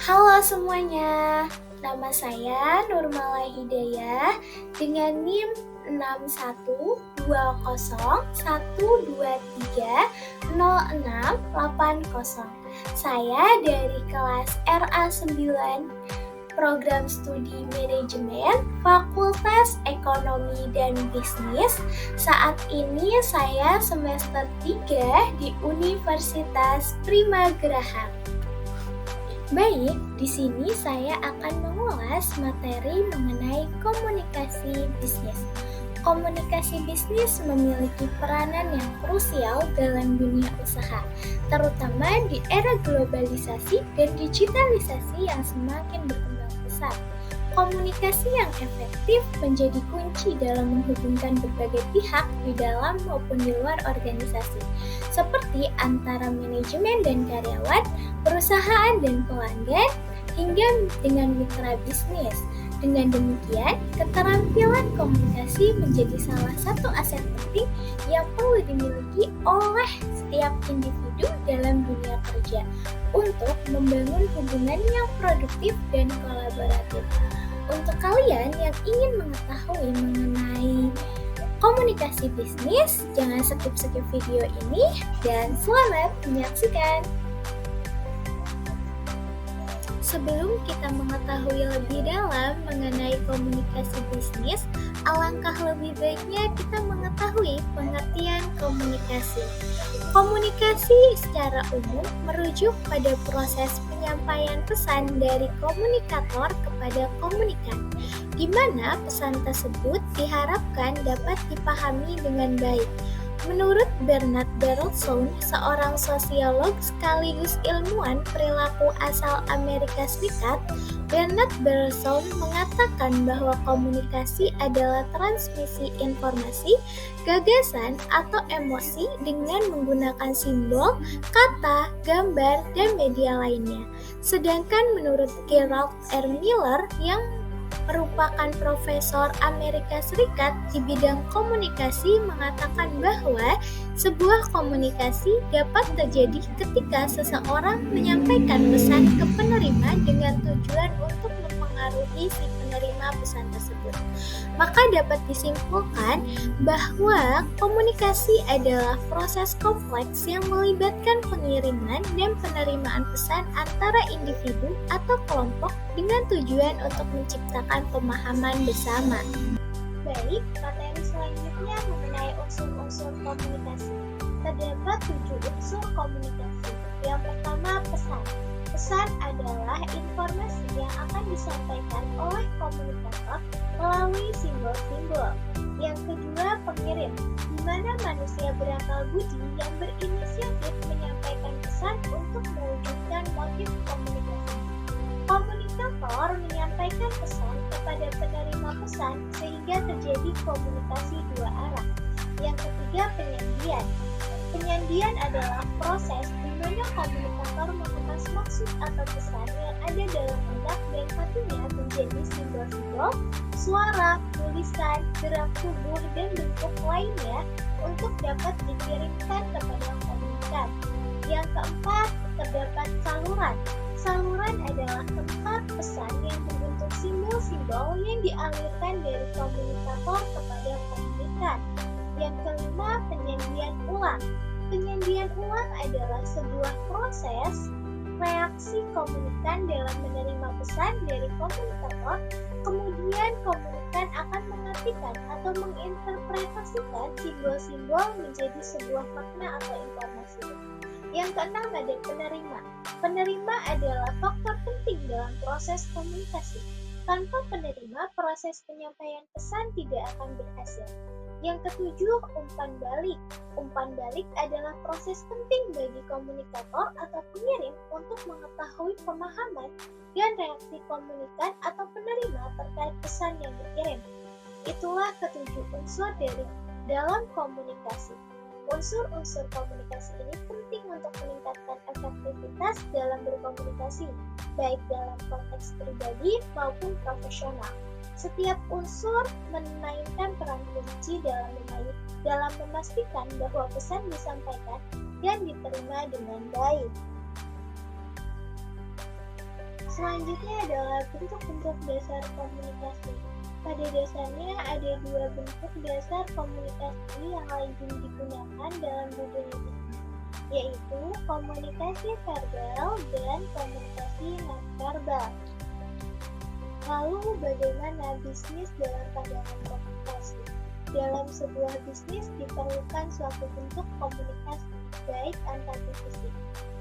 Halo semuanya, nama saya Nurmala Hidayah dengan NIM 6121230680. Saya dari kelas RA9 Program Studi Manajemen Fakultas Ekonomi dan Bisnis. Saat ini saya semester 3 di Universitas Primagraha. Baik, di sini saya akan mengulas materi mengenai komunikasi bisnis. Komunikasi bisnis memiliki peranan yang krusial dalam dunia usaha, terutama di era globalisasi dan digitalisasi yang semakin berkembang pesat. Komunikasi yang efektif menjadi kunci dalam menghubungkan berbagai pihak di dalam maupun di luar organisasi, seperti antara manajemen dan karyawan, perusahaan dan pelanggan, hingga dengan mitra bisnis. Dengan demikian, keterampilan komunikasi menjadi salah satu aset penting yang perlu dimiliki oleh setiap individu dalam dunia kerja untuk membangun hubungan yang produktif dan kolaboratif. Untuk kalian yang ingin mengetahui mengenai komunikasi bisnis, jangan skip-skip video ini dan selamat menyaksikan. Sebelum kita mengetahui lebih dalam mengenai komunikasi bisnis, alangkah lebih baiknya kita mengetahui pengertian komunikasi. Komunikasi secara umum merujuk pada proses penyampaian pesan dari komunikator kepada komunikan, di mana pesan tersebut diharapkan dapat dipahami dengan baik. Menurut Bernard Berlson, seorang sosiolog sekaligus ilmuwan perilaku asal Amerika Serikat, Bernard Berlson mengatakan bahwa komunikasi adalah transmisi informasi, gagasan, atau emosi dengan menggunakan simbol, kata, gambar, dan media lainnya. Sedangkan menurut Gerald R. Miller yang merupakan profesor Amerika Serikat di bidang komunikasi mengatakan bahwa sebuah komunikasi dapat terjadi ketika seseorang menyampaikan pesan ke penerima dengan tujuan untuk mempengaruhi si penerima pesan tersebut. Maka dapat disimpulkan bahwa komunikasi adalah proses kompleks yang melibatkan pengiriman dan penerimaan pesan antara individu atau kelompok dengan tujuan untuk menciptakan pemahaman bersama. Baik, materi selanjutnya mengenai unsur-unsur komunikasi. Terdapat 7 unsur komunikasi. Yang pertama, pesan. Pesan adalah informasi yang akan disampaikan oleh komunikator melalui simbol-simbol. Yang kedua, pengirim, di mana manusia berakal budi yang berinisiatif menyampaikan pesan untuk mewujudkan motif komunikasi. Komunikator menyampaikan pesan kepada penerima pesan sehingga terjadi komunikasi dua arah. Yang ketiga, penyandian. Penyandian adalah proses di mana komunikator mengemas maksud atau pesan yang ada dalam benak dan hatinya menjadi simbol-simbol, suara, tulisan, gerak tubuh, dan bentuk lainnya untuk dapat dikirimkan kepada komunikan. Yang keempat, terdapat saluran. Saluran adalah tempat pesan yang berbentuk simbol-simbol yang dialirkan dari komunikator kepada komunikan. Yang kelima, penyandian ulang. Penyandian ulang adalah sebuah proses reaksi komunikan dalam menerima pesan dari komunikator, kemudian komunikan akan mengartikan atau menginterpretasikan simbol-simbol menjadi sebuah makna atau informasi. Yang keenam ada penerima. Penerima adalah faktor penting dalam proses komunikasi. Tanpa penerima, proses penyampaian pesan tidak akan berhasil. Yang ketujuh, umpan balik. Umpan balik adalah proses penting bagi komunikator atau pengirim untuk mengetahui pemahaman dan reaksi komunikan atau penerima terkait pesan yang dikirim. Itulah ketujuh unsur dari dalam komunikasi. Unsur-unsur komunikasi ini penting untuk meningkatkan efektivitas dalam berkomunikasi, baik dalam konteks pribadi maupun profesional. Setiap unsur memainkan peran kunci dalam memastikan bahwa pesan disampaikan dan diterima dengan baik. Selanjutnya adalah bentuk-bentuk dasar komunikasi. Pada dasarnya ada dua bentuk dasar komunikasi yang lazim digunakan dalam dunia bisnis, yaitu komunikasi verbal dan komunikasi non-verbal. Lalu bagaimana bisnis dalam pandangan komunikasi? Dalam sebuah bisnis diperlukan suatu bentuk komunikasi, baik antar divisi.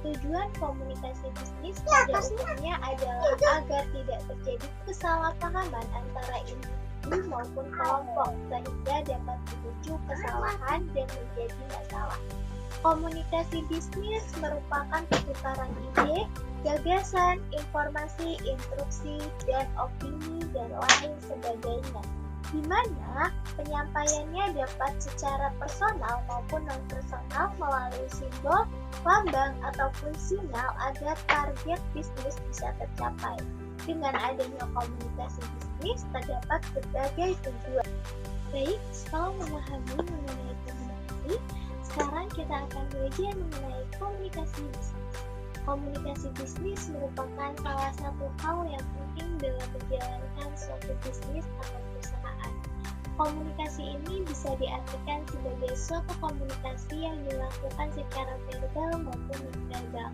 Tujuan komunikasi bisnis pada umumnya adalah agar tidak terjadi kesalahpahaman antara individu maupun kelompok, sehingga dapat memicu kesalahan dan menjadi masalah. Komunikasi bisnis merupakan pertukaran ide, gagasan, informasi, instruksi, dan opini, dan lain sebagainya, di mana penyampaiannya dapat secara personal maupun non-personal melalui simbol, lambang, ataupun sinyal agar target bisnis bisa tercapai. Dengan adanya komunikasi bisnis, terdapat berbagai tujuan. Baik, setelah memahami mengenai komunikasi, sekarang kita akan belajar mengenai komunikasi bisnis. Komunikasi bisnis merupakan salah satu hal yang penting dalam menjalankan suatu bisnis atau perusahaan. Komunikasi ini bisa diartikan sebagai suatu komunikasi yang dilakukan secara verbal maupun non-verbal,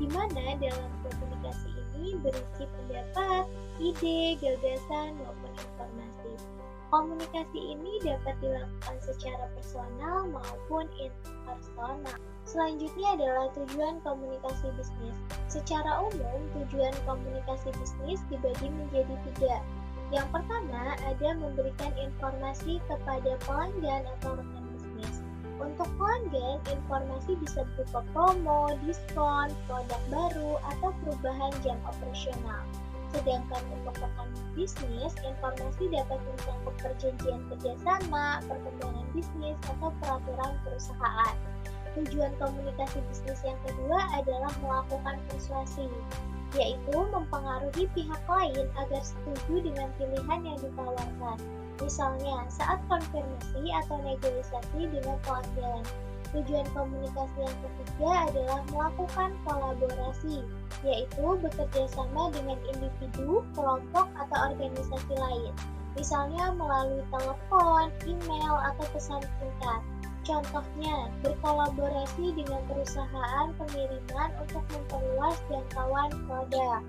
di mana dalam komunikasi ini berisi pendapat, ide, gagasan, maupun informasi. Komunikasi ini dapat dilakukan secara personal maupun impersonal. Selanjutnya adalah tujuan komunikasi bisnis. Secara umum, tujuan komunikasi bisnis dibagi menjadi 3. Yang pertama, ada memberikan informasi kepada pelanggan atau rekan bisnis. Untuk pelanggan, informasi bisa berupa promo, diskon, produk baru, atau perubahan jam operasional. Sedangkan untuk rekan bisnis, informasi dapat mencakup perjanjian kerjasama, perkembangan bisnis, atau peraturan perusahaan. Tujuan komunikasi bisnis yang kedua adalah melakukan persuasi, yaitu mempengaruhi pihak lain agar setuju dengan pilihan yang ditawarkan. Misalnya, saat konfirmasi atau negosiasi dengan pelanggan. Tujuan komunikasi yang ketiga adalah melakukan kolaborasi, yaitu bekerja sama dengan individu, kelompok, atau organisasi lain. Misalnya melalui telepon, email, atau pesan singkat. Contohnya, berkolaborasi dengan perusahaan pengiriman untuk memperluas jangkauan produk.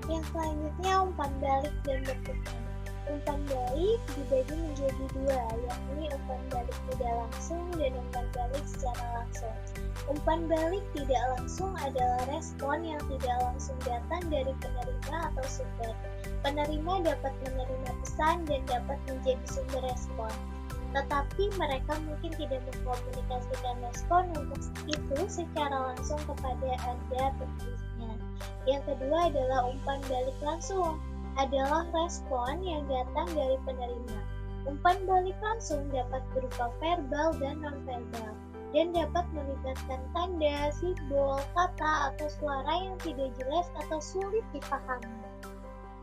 Yang selanjutnya, umpan balik dan bertukar. Umpan balik dibagi menjadi 2, yakni umpan balik tidak langsung dan umpan balik secara langsung. Umpan balik tidak langsung adalah respon yang tidak langsung datang dari penerima atau sumber. Penerima dapat menerima pesan dan dapat menjadi sumber respon, tetapi mereka mungkin tidak mengkomunikasikan respon untuk itu secara langsung kepada Anda penulisnya. Yang kedua adalah umpan balik langsung, adalah respon yang datang dari penerima. Umpan balik langsung dapat berupa verbal dan non-verbal, dan dapat melibatkan tanda, simbol, kata, atau suara yang tidak jelas atau sulit dipahami.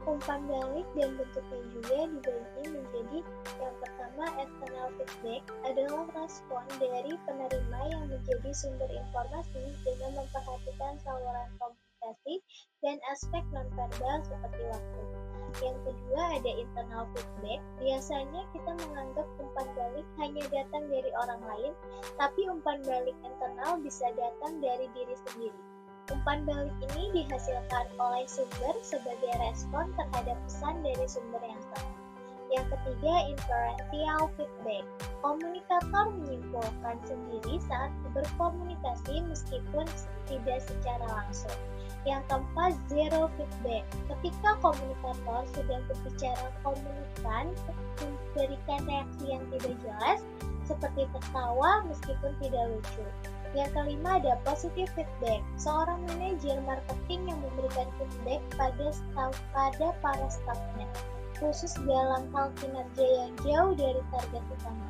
Umpan balik dan bentuknya juga dibagi menjadi yang pertama, external feedback adalah respon dari penerima yang menjadi sumber informasi dengan memperhatikan saluran komunikasi dan aspek nonverbal seperti waktu. Yang kedua ada internal feedback. Biasanya kita menganggap umpan balik hanya datang dari orang lain, tapi umpan balik internal bisa datang dari diri sendiri. Umpan balik ini dihasilkan oleh sumber sebagai respon terhadap pesan dari sumber yang sama. Yang ketiga, inferential feedback. Komunikator menyimpulkan sendiri saat berkomunikasi meskipun tidak secara langsung. Yang keempat, zero feedback. Ketika komunikator sedang berbicara komunikan, memberikan reaksi yang tidak jelas, seperti tertawa meskipun tidak lucu. Yang kelima ada positive feedback. Seorang manajer marketing yang memberikan feedback pada para stafnya, khusus dalam hal kinerja yang jauh dari target utama.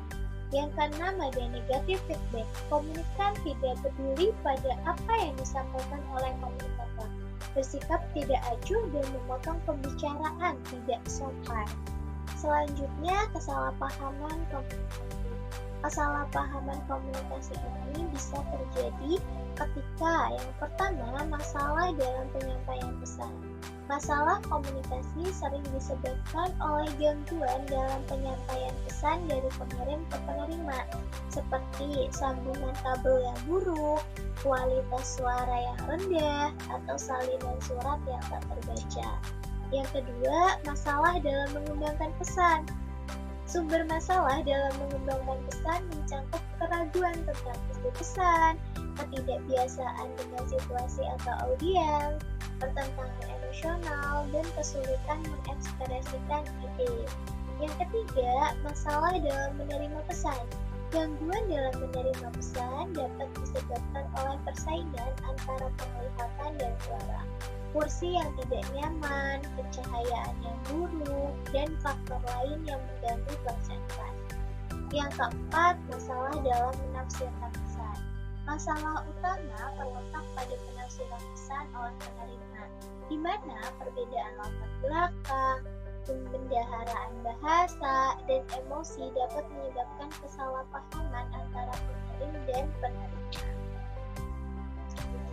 Yang keenam ada negative feedback. Komunikan tidak peduli pada apa yang disampaikan oleh komunikator, bersikap tidak acuh dan memotong pembicaraan tidak sopan. Selanjutnya, kesalahpahaman komunikasi. Kesalahpahaman komunikasi ini bisa terjadi ketika yang pertama, masalah dalam penyampaian pesan. Masalah komunikasi sering disebabkan oleh gangguan dalam penyampaian pesan dari pengirim ke penerima, seperti sambungan kabel yang buruk, kualitas suara yang rendah, atau salinan surat yang tak terbaca. Yang kedua, masalah dalam mengembangkan pesan. Sumber masalah dalam mengembangkan pesan mencakup keraguan tentang isi pesan, ketidakbiasaan dengan situasi atau audiens, pertentangan emosional, dan kesulitan mengekspresikan ide. Yang ketiga, masalah dalam menerima pesan. Gangguan dalam menerima pesan dapat disebabkan oleh persaingan antara penglihatan dan suara, kursi yang tidak nyaman, pencahayaan yang buruk, dan faktor lain yang mengganggu konsentrasi. Yang keempat, masalah dalam menafsirkan pesan. Masalah utama terletak pada penafsiran pesan oleh penerima, di mana perbedaan latar belakang, pembendaharaan bahasa, dan emosi dapat menyebabkan kesalahpahaman antara pengirim dan penerima.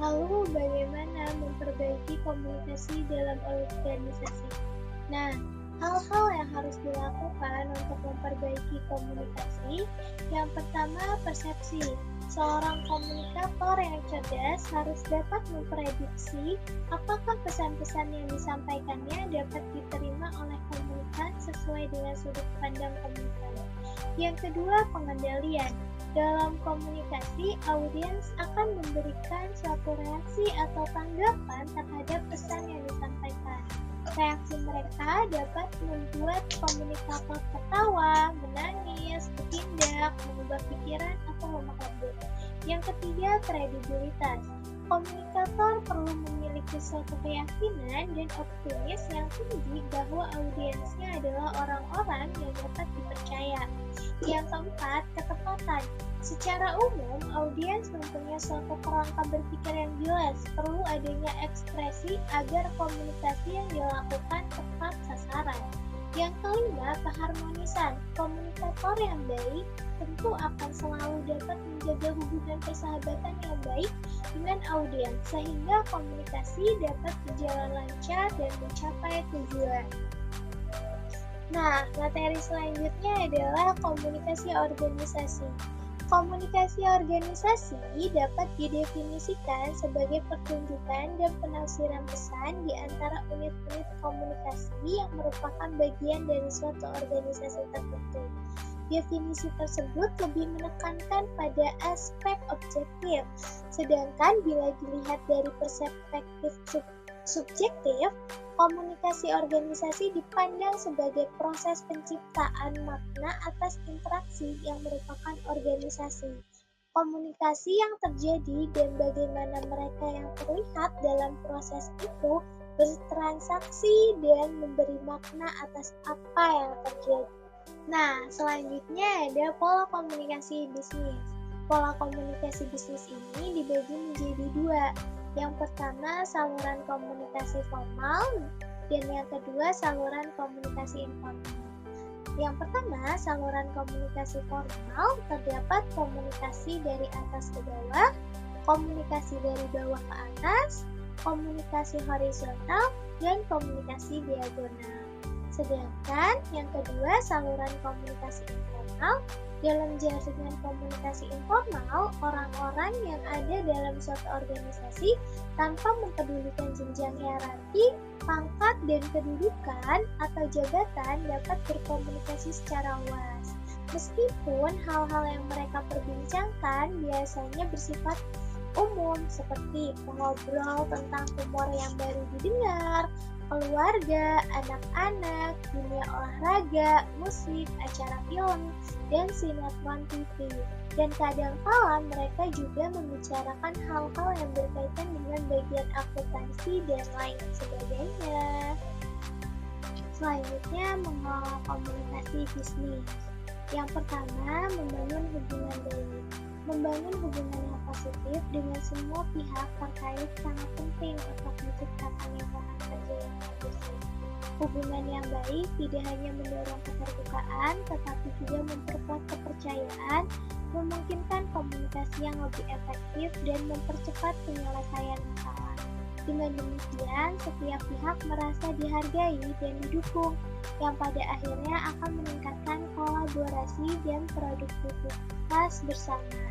Lalu bagaimana memperbaiki komunikasi dalam organisasi? Nah, hal-hal yang harus dilakukan untuk memperbaiki komunikasi, yang pertama persepsi. Seorang komunikator yang cerdas harus dapat memprediksi apakah pesan-pesan yang disampaikannya dapat diterima oleh komunikan sesuai dengan sudut pandang komunikan. Yang kedua, pengendalian. Dalam komunikasi, audiens akan memberikan suatu reaksi atau tanggapan terhadap pesan yang disampaikan. Reaksi mereka dapat membuat komunikator tertawa, menangis, bertindak, mengubah pikiran, atau lemah lembut. Yang ketiga, kredibilitas. Komunikator perlu memiliki suatu keyakinan dan optimis yang tinggi bahwa audiensnya adalah orang-orang yang dapat dipercaya. Yang keempat, ketepatan. Secara umum, audiens mempunyai suatu kerangka berpikir yang jelas. Perlu adanya ekspresi agar komunikasi yang dilakukan tepat sasaran. Yang kelima, keharmonisan. Komunikator yang baik tentu akan selalu dapat menjaga hubungan persahabatan yang baik dengan audiens, sehingga komunikasi dapat berjalan lancar dan mencapai tujuan. Nah, materi selanjutnya adalah komunikasi organisasi. Komunikasi organisasi dapat didefinisikan sebagai pertunjukan dan penafsiran pesan di antara unit-unit komunikasi yang merupakan bagian dari suatu organisasi tertentu. Definisi tersebut lebih menekankan pada aspek objektif, sedangkan bila dilihat dari perspektif subjektif, komunikasi organisasi dipandang sebagai proses penciptaan makna atas interaksi yang merupakan organisasi. Komunikasi yang terjadi dan bagaimana mereka yang terlihat dalam proses itu bertransaksi dan memberi makna atas apa yang terjadi. Nah, selanjutnya ada pola komunikasi bisnis. Pola komunikasi bisnis ini dibagi menjadi dua. Yang pertama, saluran komunikasi formal, dan yang kedua, saluran komunikasi informal. Yang pertama, saluran komunikasi formal, terdapat komunikasi dari atas ke bawah, komunikasi dari bawah ke atas, komunikasi horizontal, dan komunikasi diagonal. Sedangkan yang kedua, saluran komunikasi informal. Dalam jaringan komunikasi informal, orang-orang yang ada dalam suatu organisasi tanpa mempedulikan jenjang hierarki, pangkat, dan kedudukan atau jabatan dapat berkomunikasi secara luas. Meskipun hal-hal yang mereka perbincangkan biasanya bersifat umum, seperti mengobrol tentang humor yang baru didengar, keluarga, anak-anak, dunia olahraga, musik, acara film, dan sinetron TV. Dan kadang-kala mereka juga membicarakan hal-hal yang berkaitan dengan bagian akuntansi dan lain sebagainya. Selanjutnya, mengelola komunikasi bisnis. Yang pertama, membangun hubungan baik. Membangun hubungan yang positif dengan semua pihak terkait sangat penting untuk menciptakan lingkungan kerja yang kondusif. Hubungan yang baik tidak hanya mendorong keterbukaan, tetapi juga memperkuat kepercayaan, memungkinkan komunikasi yang lebih efektif, dan mempercepat penyelesaian masalah. Dengan demikian, setiap pihak merasa dihargai dan didukung, yang pada akhirnya akan meningkatkan kolaborasi dan produktivitas bersama.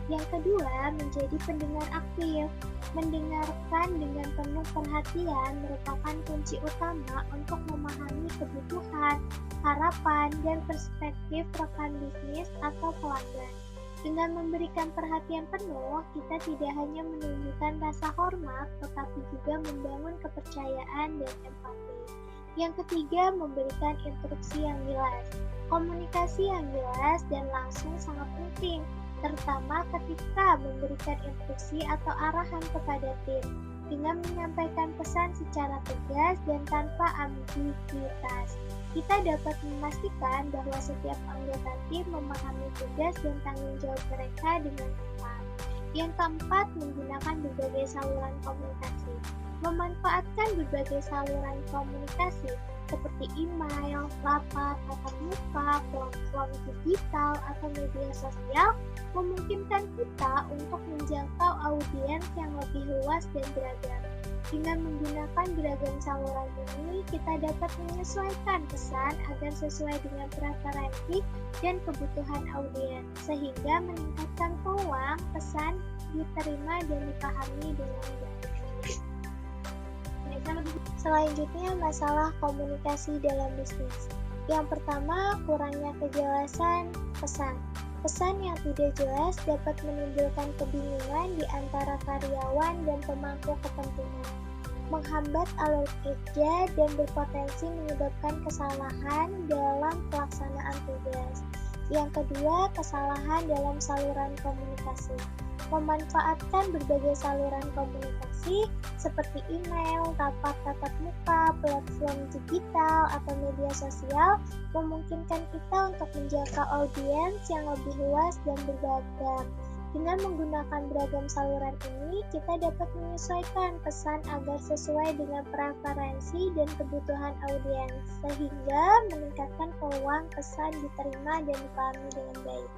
Yang kedua, menjadi pendengar aktif. Mendengarkan dengan penuh perhatian merupakan kunci utama untuk memahami kebutuhan, harapan, dan perspektif rekan bisnis atau pelanggan. Dengan memberikan perhatian penuh, kita tidak hanya menunjukkan rasa hormat, tetapi juga membangun kepercayaan dan empati. Yang ketiga, memberikan instruksi yang jelas. Komunikasi yang jelas dan langsung sangat penting, terutama ketika memberikan instruksi atau arahan kepada tim. Dengan menyampaikan pesan secara tegas dan tanpa ambiguitas, kita dapat memastikan bahwa setiap anggota tim memahami tugas dan tanggung jawab mereka dengan tepat. Yang keempat, menggunakan berbagai saluran komunikasi. Memanfaatkan berbagai saluran komunikasi seperti email, rapat, tatap muka, platform digital, atau media sosial memungkinkan kita untuk menjangkau audiens yang lebih luas dan beragam. Dengan menggunakan beragam saluran ini, kita dapat menyesuaikan pesan agar sesuai dengan preferensi dan kebutuhan audiens, sehingga meningkatkan peluang pesan diterima dan dipahami dengan baik. Selanjutnya, masalah komunikasi dalam bisnis. Yang pertama, kurangnya kejelasan pesan. Pesan yang tidak jelas dapat menimbulkan kebingungan di antara karyawan dan pemangku kepentingan, menghambat alur kerja, dan berpotensi menyebabkan kesalahan dalam pelaksanaan tugas. Yang kedua, kesalahan dalam saluran komunikasi. Memanfaatkan berbagai saluran komunikasi seperti email, rapat tatap muka, platform digital, atau media sosial memungkinkan kita untuk menjangkau audiens yang lebih luas dan beragam. Dengan menggunakan beragam saluran ini, kita dapat menyesuaikan pesan agar sesuai dengan preferensi dan kebutuhan audiens, sehingga meningkatkan peluang pesan diterima dan dipahami dengan baik.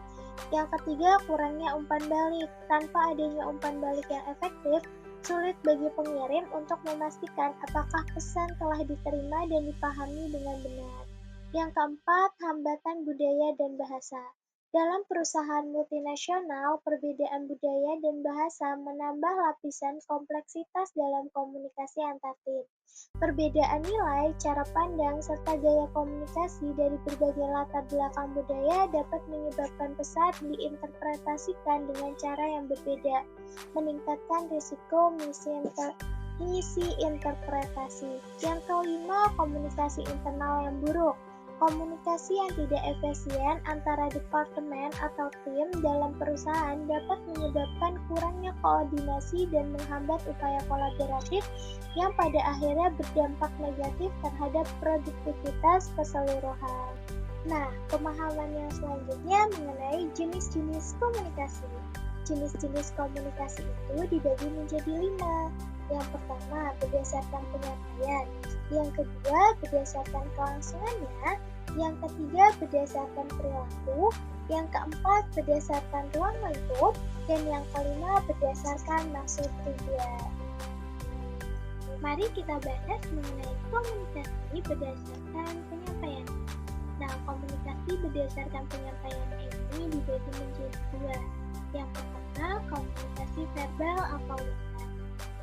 Yang ketiga, kurangnya umpan balik. Tanpa adanya umpan balik yang efektif, sulit bagi pengirim untuk memastikan apakah pesan telah diterima dan dipahami dengan benar. Yang keempat, hambatan budaya dan bahasa. Dalam perusahaan multinasional, perbedaan budaya dan bahasa menambah lapisan kompleksitas dalam komunikasi antar tim. Perbedaan nilai, cara pandang, serta gaya komunikasi dari berbagai latar belakang budaya dapat menyebabkan pesan diinterpretasikan dengan cara yang berbeda, meningkatkan risiko misinterpretasi. Yang kelima, komunikasi internal yang buruk. Komunikasi yang tidak efisien antara departemen atau tim dalam perusahaan dapat menyebabkan kurangnya koordinasi dan menghambat upaya kolaboratif yang pada akhirnya berdampak negatif terhadap produktivitas keseluruhan. Nah, pemahaman yang selanjutnya mengenai jenis-jenis komunikasi. Jenis-jenis komunikasi itu dibagi menjadi 5. Yang pertama, berdasarkan penyampaian. Yang kedua, berdasarkan kelangsungannya. Yang ketiga, berdasarkan perilaku. Yang keempat, berdasarkan ruang lingkup. Dan yang kelima, berdasarkan maksud tujuan. Mari kita bahas mengenai komunikasi berdasarkan penyampaian. Nah, komunikasi berdasarkan penyampaian ini dibagi menjadi 2. Yang pertama, komunikasi verbal atau lisan.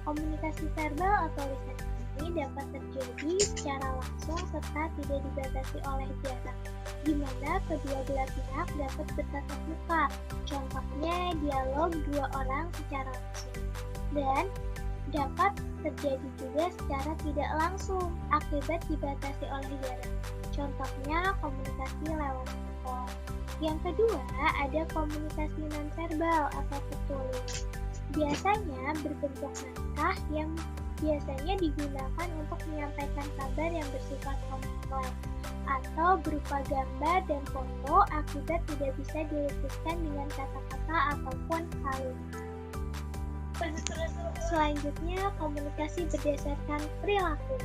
Komunikasi verbal atau lisan ini dapat terjadi secara langsung serta tidak dibatasi oleh jarak, di mana kedua belah pihak dapat bertatap muka. Contohnya dialog 2 orang secara langsung. Dan dapat terjadi juga secara tidak langsung akibat dibatasi oleh jarak. Contohnya komunikasi lewat telepon. Yang kedua, ada komunikasi nonverbal atau tertulis. Biasanya berbentuk naskah yang biasanya digunakan untuk menyampaikan kabar yang bersifat kompleks. atau berupa gambar dan foto akibat tidak bisa dilukiskan dengan kata-kata ataupun kalimat. Selanjutnya, komunikasi berdasarkan perilaku.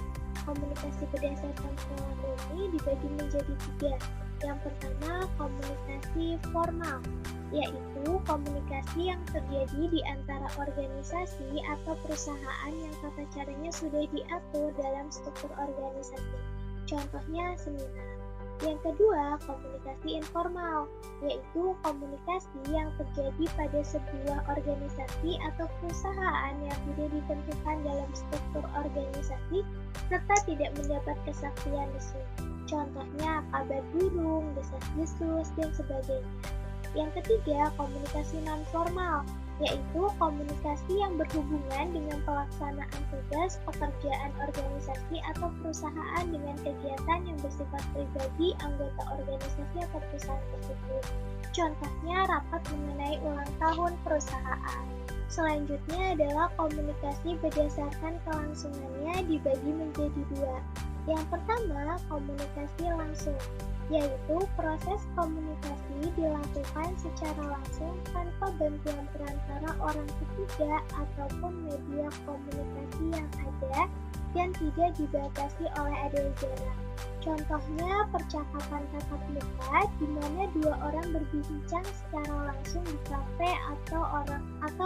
Komunikasi berdasarkan perilaku ini dibagi menjadi 3. Yang pertama, komunikasi formal, yaitu komunikasi yang terjadi di antara organisasi atau perusahaan yang tata caranya sudah diatur dalam struktur organisasi. Contohnya seminar. Yang kedua, komunikasi informal, yaitu komunikasi yang terjadi pada sebuah organisasi atau perusahaan yang tidak ditentukan dalam struktur organisasi serta tidak mendapat kesaktian resmi. Contohnya kabar burung, desas-desus, dan sebagainya. Yang ketiga, komunikasi non-formal, yaitu komunikasi yang berhubungan dengan pelaksanaan tugas, pekerjaan organisasi atau perusahaan dengan kegiatan yang bersifat pribadi anggota organisasi atau perusahaan tersebut. Contohnya rapat mengenai ulang tahun perusahaan. Selanjutnya adalah komunikasi berdasarkan kelangsungannya dibagi menjadi 2. Yang pertama, komunikasi langsung, yaitu proses komunikasi dilakukan secara langsung tanpa bantuan perantara orang ketiga ataupun media komunikasi yang ada dan tidak dibatasi oleh adanya jarak. Contohnya percakapan tatap muka di mana 2 orang berbincang secara langsung di kafe atau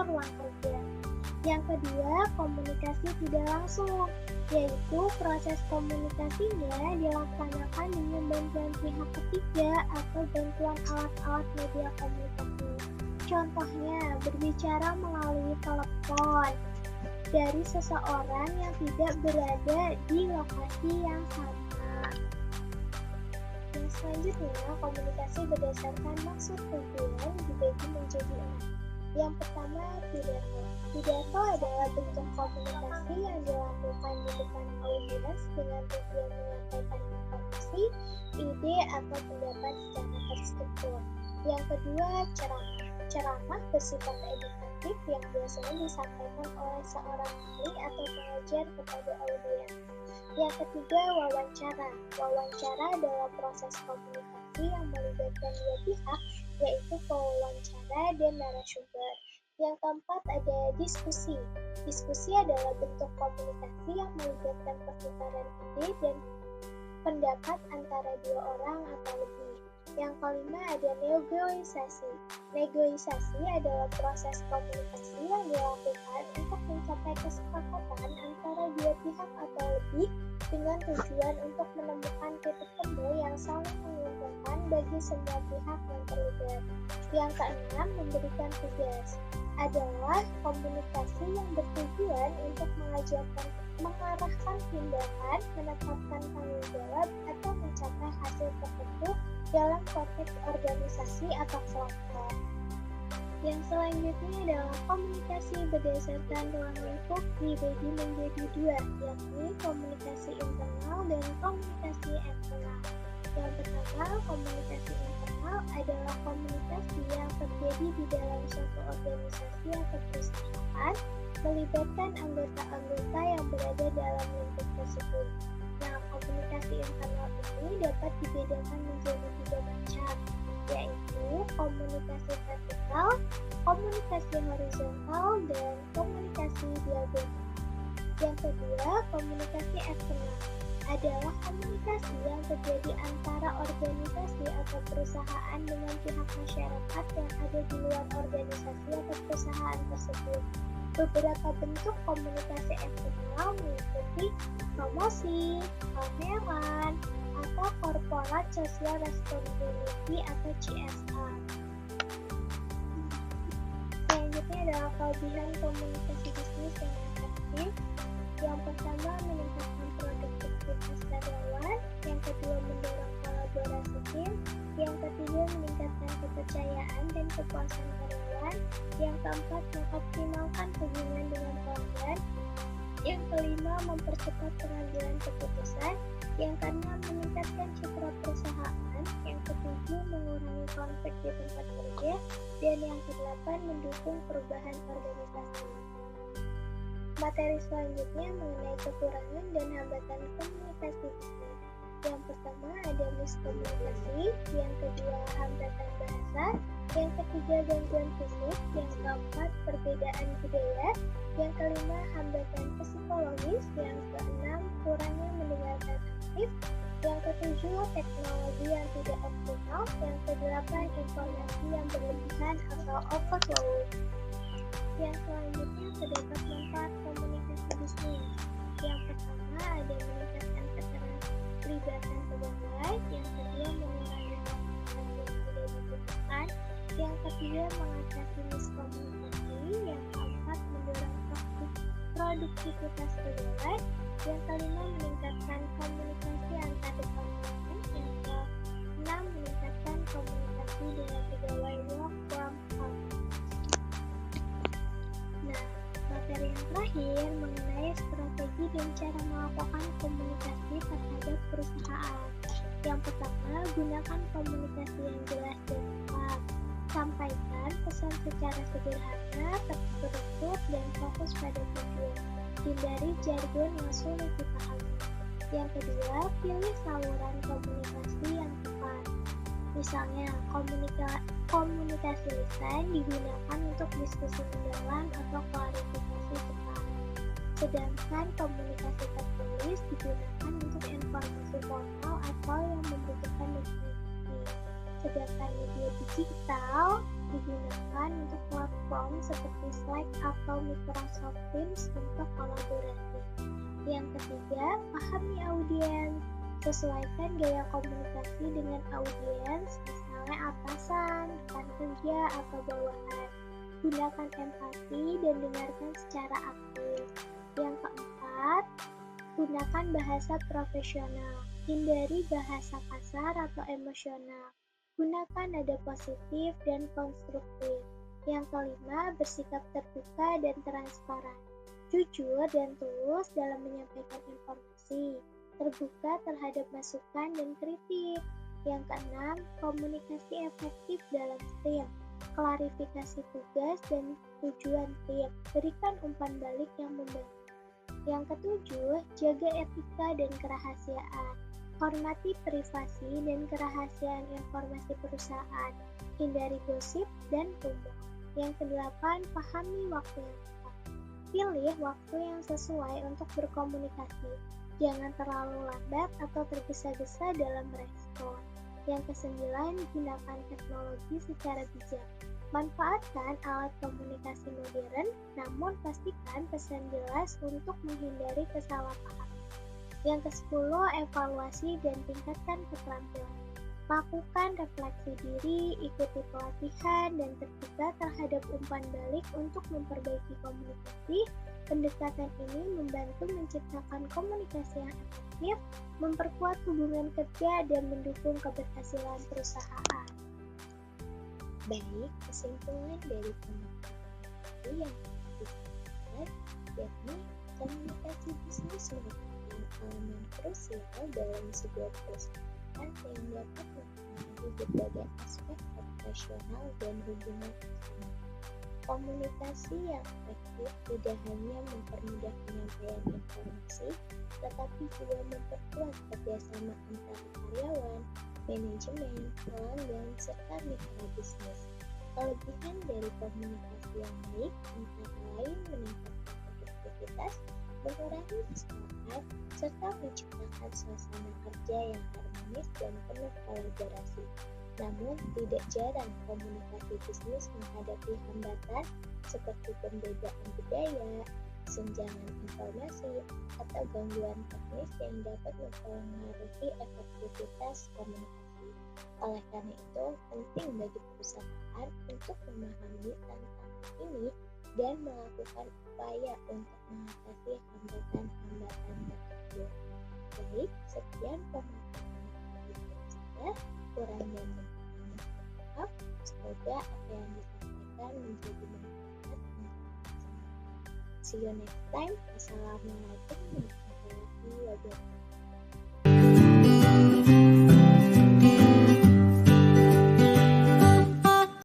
ruang kerja. Yang kedua, komunikasi tidak langsung, yaitu proses komunikasinya dilaksanakan dengan bantuan pihak ketiga atau bantuan alat-alat media komunikasi. Contohnya, berbicara melalui telepon dari seseorang yang tidak berada di lokasi yang sama. Yang selanjutnya, komunikasi berdasarkan maksud tujuan dibagi menjadi 6. Yang pertama, pidato. Pidato adalah bentuk komunikasi yang dilakukan di depan audiens dengan tujuan menyampaikan informasi, ide, atau pendapat secara terstruktur. Yang kedua, ceramah. Ceramah bersifat edukatif yang biasanya disampaikan oleh seorang ahli atau pengajar kepada audiens. Yang ketiga, wawancara. Wawancara adalah proses komunikasi yang melibatkan 2 pihak, yaitu pewawancara dan narasumber. Yang keempat ada diskusi. Diskusi adalah bentuk komunikasi yang melibatkan pertukaran ide dan pendapat antara 2 orang atau lebih. Yang kelima ada negosiasi. Negosiasi adalah proses komunikasi yang dilakukan untuk mencapai kesepakatan antara 2 pihak atau lebih dengan tujuan untuk menemukan titik temu yang saling menguntungkan bagi semua pihak yang terlibat. Yang keenam, memberikan tugas adalah komunikasi yang bertujuan untuk mengarahkan tindakan, menetapkan tanggung jawab, atau mencapai hasil tertentu dalam konteks organisasi atau kelompok. Yang selanjutnya adalah komunikasi berdasarkan ruang lingkup dibagi menjadi 2, yakni komunikasi internal dan komunikasi eksternal. Yang pertama, komunikasi internal adalah komunikasi yang terjadi di dalam suatu organisasi atau perusahaan, melibatkan anggota-anggota yang berada dalam lingkup tersebut. Nah, komunikasi internal ini dapat dibedakan menjadi 3 macam, yaitu komunikasi vertikal, komunikasi horizontal, dan komunikasi diagonal. Yang kedua, komunikasi eksternal adalah komunikasi yang terjadi antara organisasi atau perusahaan dengan pihak masyarakat yang ada di luar organisasi atau perusahaan tersebut. Beberapa bentuk komunikasi eksternal meliputi promosi, pameran, atau corporate social responsibility atau CSR. Selanjutnya adalah kelebihan komunikasi bisnis yang efektif. Yang pertama, meningkatkan produktivitas karyawan. Yang kedua, mendorong kolaborasi tim. Yang ketiga, meningkatkan kepercayaan dan kepuasan karyawan. Yang keempat, mengoptimalkan hubungan dengan pelanggan. Yang kelima, mempercepat pengambilan keputusan. Yang keenam, meningkatkan citra perusahaan. Yang ketujuh, mengurangi konflik di tempat kerja. Dan yang kedelapan, mendukung perubahan organisasi. Materi selanjutnya mengenai kekurangan dan hambatan komunikasi bisnis. Yang pertama ada miskomunikasi, yang kedua hambatan bahasa, yang ketiga gangguan fisik, yang keempat perbedaan budaya, yang kelima hambatan psikologis, yang keenam kurangnya mendengarkan aktif, yang ketujuh teknologi yang tidak optimal, yang kedelapan informasi yang berlebihan atau overload. Yang selanjutnya terdapat manfaat komunikasi bisnis. Yang pertama ada meningkatkan keterlibatan pegawai, yang kedua mengurangi komunikasi yang tidak dibutuhkan, yang ketiga mengatasi miskomunikasi, yang keempat mendorong produktivitas pegawai, yang kelima meningkatkan komunikasi antar departemen, yang keenam meningkatkan komunikasi dengan pegawai work from home. Nah, materi yang terakhir mengenai strategi dan cara melakukan komunikasi terhadap perusahaan. Yang pertama, gunakan komunikasi yang jelas dan tepat. Sampaikan pesan secara sederhana, terstruktur, dan fokus pada tujuan. Hindari jargon yang sulit dipahami. Yang kedua, pilih saluran komunikasi yang tepat. Misalnya, komunikasi lisan digunakan untuk diskusi mendalam atau klarifikasi cepat. Sedangkan komunikasi tertulis digunakan untuk informasi formal atau yang membutuhkan definisi. Sedangkan media digital digunakan untuk platform seperti Slack atau Microsoft Teams untuk kolaborasi. Yang ketiga, pahami audiens. Sesuaikan gaya komunikasi dengan audiens, misalnya atasan, rekan kerja, atau bawahan. Gunakan empati dan dengarkan secara aktif. Yang keempat, gunakan bahasa profesional. Hindari bahasa kasar atau emosional. Gunakan nada positif dan konstruktif. Yang kelima, bersikap terbuka dan transparan. Jujur dan tulus dalam menyampaikan informasi. Terbuka terhadap masukan dan kritik. Yang keenam, komunikasi efektif dalam tim. Klarifikasi tugas dan tujuan tim. Berikan umpan balik yang membantu. Yang ketujuh, jaga etika dan kerahasiaan. Hormati privasi dan kerahasiaan informasi perusahaan. Hindari gosip dan rumor. Yang kedelapan, pahami waktu yang tepat. Pilih waktu yang sesuai untuk berkomunikasi. Jangan terlalu lambat atau tergesa-gesa dalam merespon. Yang kesembilan, gunakan teknologi secara bijak. Manfaatkan alat komunikasi modern, namun pastikan pesan jelas untuk menghindari kesalahpahaman. Yang kesepuluh, evaluasi dan tingkatkan keterampilan. Lakukan refleksi diri, ikuti pelatihan, dan terbuka terhadap umpan balik untuk memperbaiki komunikasi. Pendekatan ini membantu menciptakan komunikasi yang efektif, memperkuat hubungan kerja, dan mendukung keberhasilan perusahaan. Baik, kesimpulan dari komunikasi yang dibahas, yakni komunikasi bisnis merupakan elemen krusial dalam sebuah perusahaan yang dapat mempengaruhi berbagai aspek operasional dan hubungan personal. Komunikasi yang efektif tidak hanya mempermudah penyampaian informasi, tetapi juga memperkuat kerjasama antara karyawan, manajemen, pelanggan, serta mitra bisnis. Kelebihan dari komunikasi yang baik antara lain meningkatkan produktivitas, mengurangi kesalahan, serta menciptakan suasana kerja yang harmonis dan penuh kolaborasi. Namun, tidak jarang komunikasi bisnis menghadapi hambatan seperti pembedaan budaya, kesenjangan informasi, atau gangguan teknis yang dapat mempengaruhi efektivitas komunikasi. Oleh karena itu, penting bagi perusahaan untuk memahami tantangan ini dan melakukan upaya untuk mengatasi hambatan-hambatan tersebut. Baik, sekian pemaparan saya. Kurang dan maaf, semoga apa yang disampaikan menjadi manfaat untuk semua. See you next time. Assalamualaikum warahmatullahi wabarakatuh.